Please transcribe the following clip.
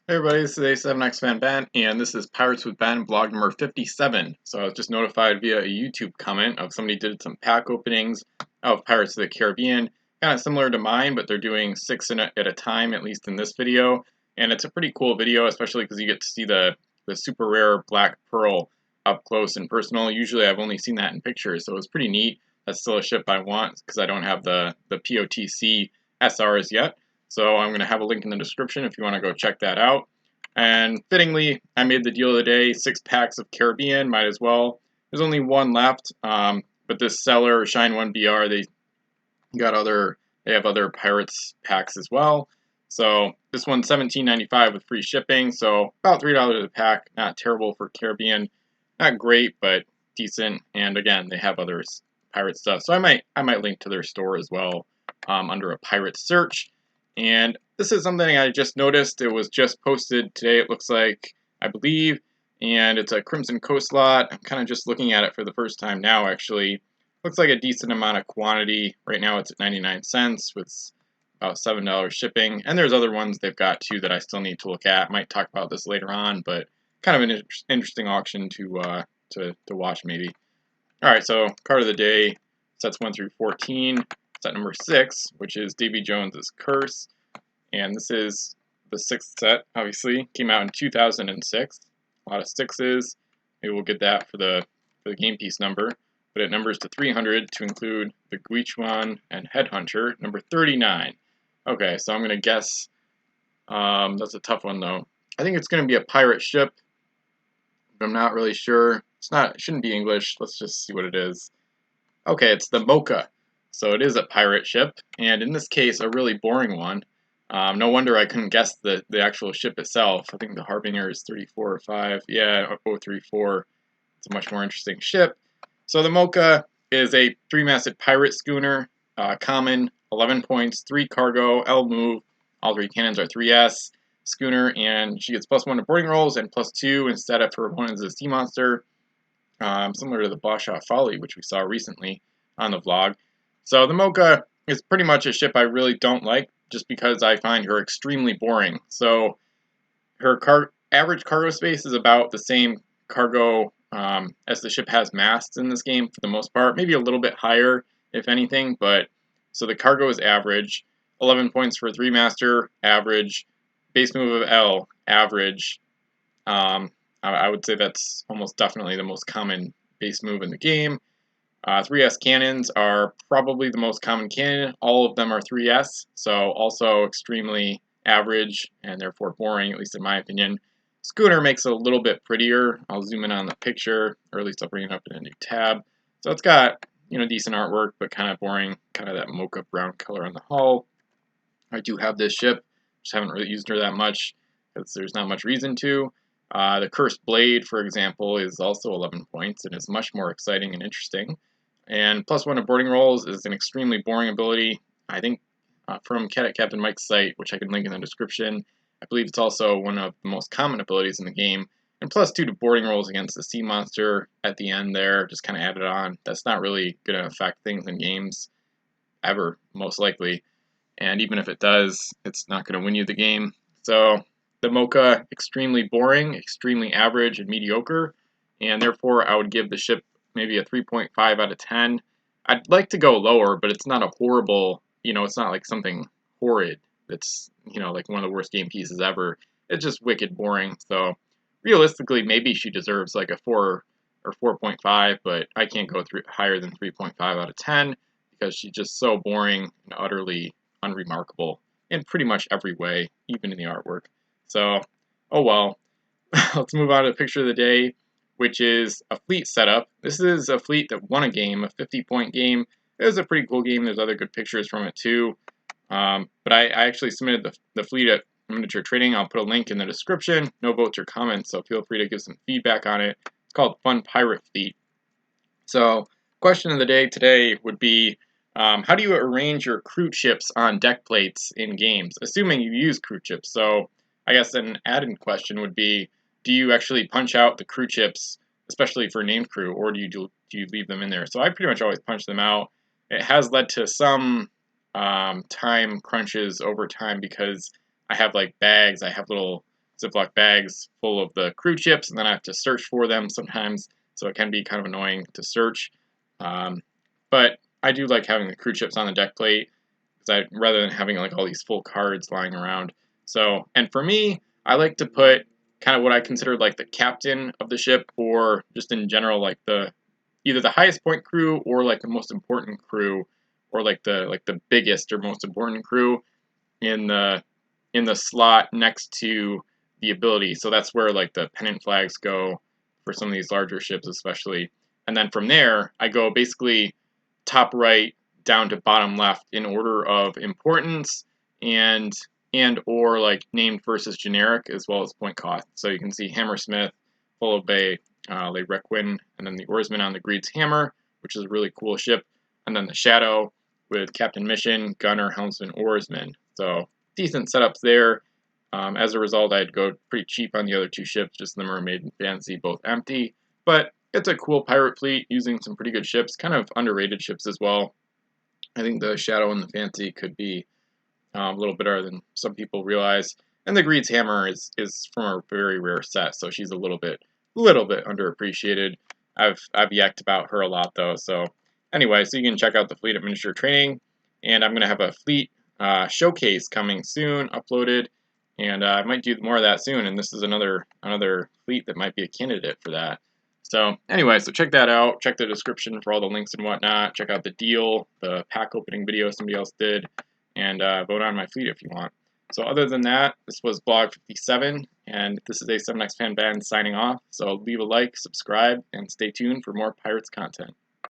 Hey everybody, this is A7X Fan Ben, and this is Pirates with Ben, vlog number 57. So I was just notified via a YouTube comment of somebody did some pack openings of Pirates of the Caribbean, kind of similar to mine, but they're doing 6 at a time, at least in this video. And it's a pretty cool video, especially because you get to see the super rare black pearl up close and personal. Usually I've only seen that in pictures, so it's pretty neat. That's still a ship I want because I don't have the PotC SRs yet. So I'm going to have a link in the description if you want to go check that out. And fittingly, I made the deal of the day, 6 packs of Caribbean, might as well. There's only one left, but this seller, Shine 1BR, they have other Pirates packs as well. So this one's $17.95 with free shipping, so about $3 a pack. Not terrible for Caribbean, not great, but decent. And again, they have other pirate stuff, so I might link to their store as well under a pirate search. And this is something I just noticed. It was just posted today, it looks like, I believe. And it's a Crimson Coast lot. I'm kind of just looking at it for the first time now, actually. Looks like a decent amount of quantity. Right now it's at 99 cents with about $7 shipping. And there's other ones they've got too that I still need to look at. Might talk about this later on, but kind of an interesting auction to watch maybe. Alright, so card of the day, sets 1 through 14. Set number 6, which is Davy Jones's Curse, and this is the 6th set, obviously. Came out in 2006. A lot of 6s. Maybe we'll get that for the game piece number. But it numbers to 300 to include the Guichuan and Headhunter, number 39. Okay, so I'm going to guess, that's a tough one though. I think it's going to be a pirate ship, but I'm not really sure. It shouldn't be English. Let's just see what it is. Okay, it's the Moka. So it is a pirate ship, and in this case, a really boring one. No wonder I couldn't guess the actual ship itself. I think the Harbinger is 34 or 5. Yeah, 034. It's a much more interesting ship. So the Moka is a 3-masted pirate schooner, common, 11 points, 3 cargo, L move. All 3 cannons are 3S schooner, and she gets +1 to boarding rolls and +2 instead of her opponent is a sea monster, similar to the Basha Folly, which we saw recently on the vlog. So the Moka is pretty much a ship I really don't like, just because I find her extremely boring. So her average cargo space is about the same cargo as the ship has masts in this game for the most part, maybe a little bit higher if anything, but so the cargo is average, 11 points for a 3-master, average, base move of L, average. I would say that's almost definitely the most common base move in the game. 3S cannons are probably the most common cannon. All of them are 3S, so also extremely average and therefore boring, at least in my opinion. Schooner makes it a little bit prettier. I'll zoom in on the picture, or at least I'll bring it up in a new tab. So it's got, decent artwork, but kind of boring, kind of that mocha brown color on the hull. I do have this ship, just haven't really used her that much because there's not much reason to. The Cursed Blade, for example, is also 11 points and is much more exciting and interesting. And +1 to boarding rolls is an extremely boring ability. I think from Captain Mike's site, which I can link in the description, I believe it's also one of the most common abilities in the game. And +2 to boarding rolls against the sea monster at the end there, just kind of added on. That's not really going to affect things in games ever, most likely. And even if it does, it's not going to win you the game. So the Moka, extremely boring, extremely average and mediocre, and therefore I would give the ship maybe a 3.5 out of 10. I'd like to go lower, but it's not a horrible, it's not like something horrid that's, like one of the worst game pieces ever. It's just wicked boring. So realistically, maybe she deserves like a 4 or 4.5, but I can't go higher than 3.5 out of 10 because she's just so boring and utterly unremarkable in pretty much every way, even in the artwork. So, oh well. Let's move on to the picture of the day, which is a fleet setup. This is a fleet that won a game, a 50-point game. It was a pretty cool game. There's other good pictures from it too. But I actually submitted the fleet at Miniature Trading. I'll put a link in the description. No votes or comments, so feel free to give some feedback on it. It's called Fun Pirate Fleet. So, question of the day today would be, how do you arrange your crew chips on deck plates in games, assuming you use crew chips? So, I guess an added question would be, do you actually punch out the crew chips, especially for named crew, or do you leave them in there? So I pretty much always punch them out. It has led to some time crunches over time because I have like bags, I have little Ziploc bags full of the crew chips, and then I have to search for them sometimes, so it can be kind of annoying to search. But I do like having the crew chips on the deck plate, rather than having like all these full cards lying around. So, and for me, I like to put kind of what I consider like the captain of the ship, or just in general like either the highest point crew or like the most important crew, or like the biggest or most important crew in the slot next to the ability. So that's where like the pennant flags go for some of these larger ships especially. And then from there, I go basically top right down to bottom left in order of importance and or like named versus generic, as well as point cost. So you can see Hammersmith followed by Le Requin, and then the oarsman on the Greed's Hammer, which is a really cool ship, and then the Shadow with Captain Mission, Gunner, Helmsman, Oarsman. So decent setups there. As a result, I'd go pretty cheap on the other two ships, just the Mermaid and Fancy, both empty. But it's a cool pirate fleet using some pretty good ships, kind of underrated ships as well. I think the Shadow and the Fancy could be a little better than some people realize. And the Greed's Hammer is from a very rare set, so she's a little bit underappreciated. I've yacked about her a lot though. So anyway, so you can check out the fleet at Miniature Training, and I'm gonna have a fleet showcase coming soon, uploaded, and I might do more of that soon. And this is another fleet that might be a candidate for that. So anyway, so check that out. Check the description for all the links and whatnot. Check out the deal, the pack opening video somebody else did, and vote on my fleet if you want. So other than that, this was Blog 57, and this is a 7X Fan Band signing off. So leave a like, subscribe, and stay tuned for more Pirates content.